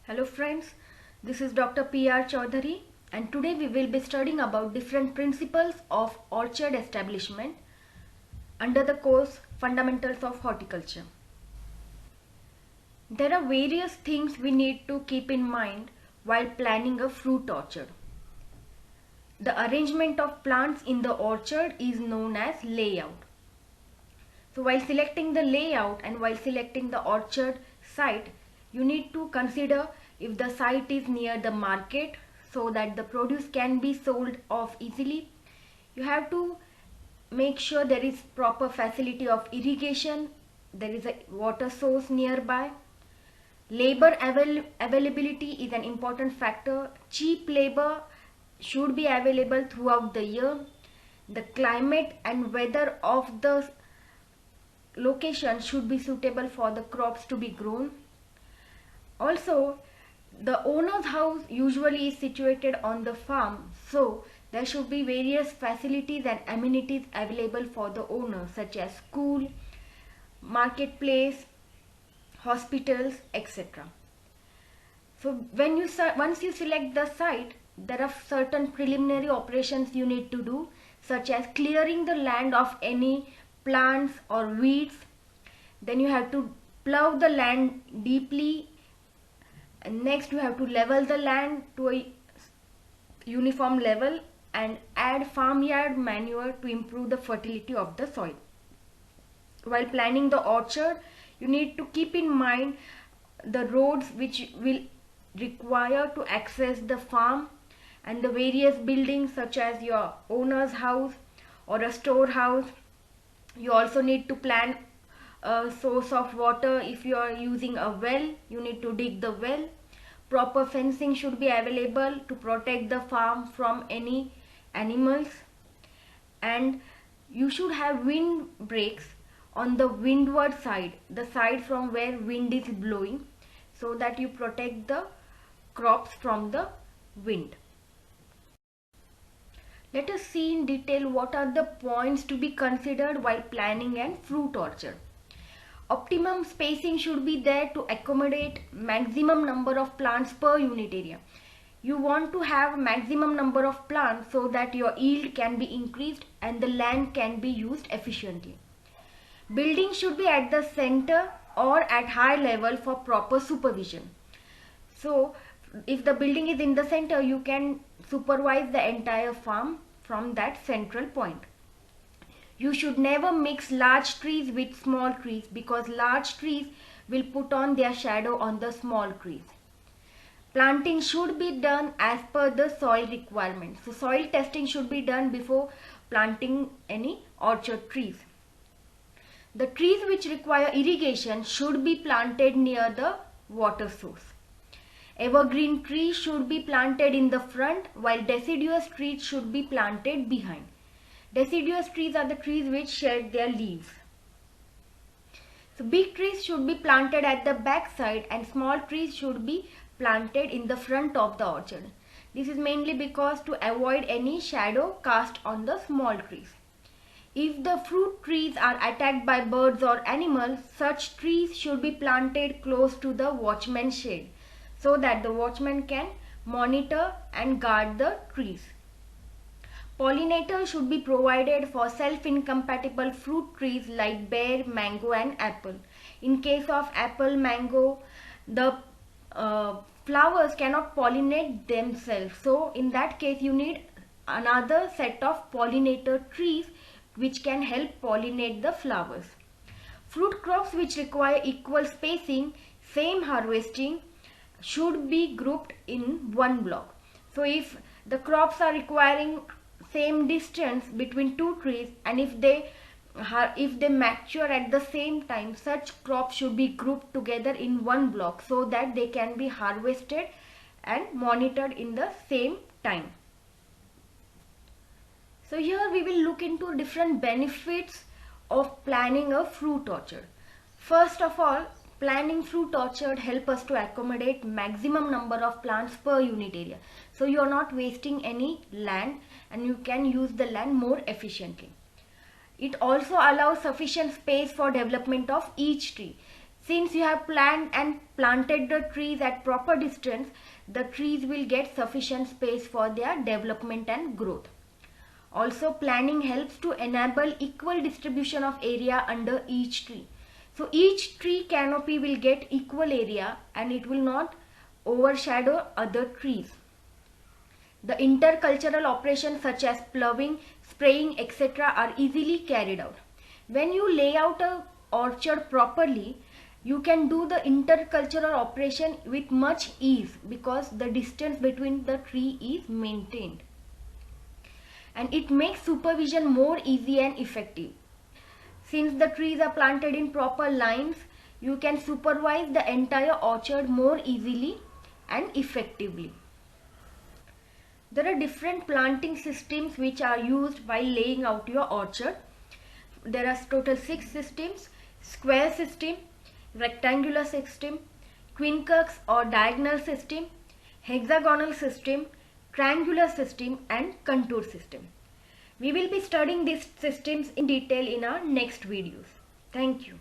Hello friends, this is Dr. P.R. Chaudhary and today we will be studying about different principles of orchard establishment under the course Fundamentals of Horticulture. There are various things we need to keep in mind while planning a fruit orchard. The arrangement of plants in the orchard is known as layout. So while selecting the layout and while selecting the orchard site, you need to consider if the site is near the market so that the produce can be sold off easily. You have to make sure there is proper facility of irrigation, there is a water source nearby. Labor availability is an important factor. Cheap labor should be available throughout the year. The climate and weather of the location should be suitable for the crops to be grown. Also, the owner's house usually is situated on the farm, so there should be various facilities and amenities available for the owner, such as school, marketplace, hospitals, etc. So once you select the site, there are certain preliminary operations you need to do, such as clearing the land of any plants or weeds. Then you have to plow the land deeply, and next you have to level the land to a uniform level and add farmyard manure to improve the fertility of the soil. While planning the orchard, you need to keep in mind the roads which will require to access the farm and the various buildings such as your owner's house or a storehouse. You also need to plan a source of water. If you are using a well, you need to dig the well. Proper fencing should be available to protect the farm from any animals, and you should have wind breaks on the windward side, the side from where wind is blowing, so that you protect the crops from the wind. Let us see in detail what are the points to be considered while planning an fruit orchard. Optimum spacing should be there to accommodate maximum number of plants per unit area. You want to have maximum number of plants so that your yield can be increased and the land can be used efficiently. Building should be at the center or at high level for proper supervision. So if the building is in the center, you can supervise the entire farm from that central point. You should never mix large trees with small trees because large trees will put on their shadow on the small trees. Planting should be done as per the soil requirements. So soil testing should be done before planting any orchard trees. The trees which require irrigation should be planted near the water source. Evergreen trees should be planted in the front while deciduous trees should be planted behind. Deciduous trees are the trees which shed their leaves. So big trees should be planted at the back side and small trees should be planted in the front of the orchard. This is mainly because to avoid any shadow cast on the small trees. If the fruit trees are attacked by birds or animals, such trees should be planted close to the watchman's shade so that the watchman can monitor and guard the trees. Pollinators should be provided for self-incompatible fruit trees like pear, mango and apple. In case of apple, mango, the flowers cannot pollinate themselves. So in that case you need another set of pollinator trees which can help pollinate the flowers. Fruit crops which require equal spacing, same harvesting, should be grouped in one block. So if the crops are requiring same distance between two trees and if they mature at the same time, such crops should be grouped together in one block so that they can be harvested and monitored in the same time. So here we will look into different benefits of planning a fruit orchard. First of all, planning fruit orchard help us to accommodate maximum number of plants per unit area. So you are not wasting any land and you can use the land more efficiently. It also allows sufficient space for development of each tree. Since you have planned and planted the trees at proper distance, the trees will get sufficient space for their development and growth. Also, planning helps to enable equal distribution of area under each tree. So each tree canopy will get equal area and it will not overshadow other trees. The intercultural operations such as ploughing, spraying, etc. are easily carried out. When you lay out an orchard properly, you can do the intercultural operation with much ease because the distance between the tree is maintained. And it makes supervision more easy and effective. Since the trees are planted in proper lines, you can supervise the entire orchard more easily and effectively. There are different planting systems which are used while laying out your orchard. There are total 6 systems: square system, rectangular system, quincunx or diagonal system, hexagonal system, triangular system and contour system. We will be studying these systems in detail in our next videos. Thank you.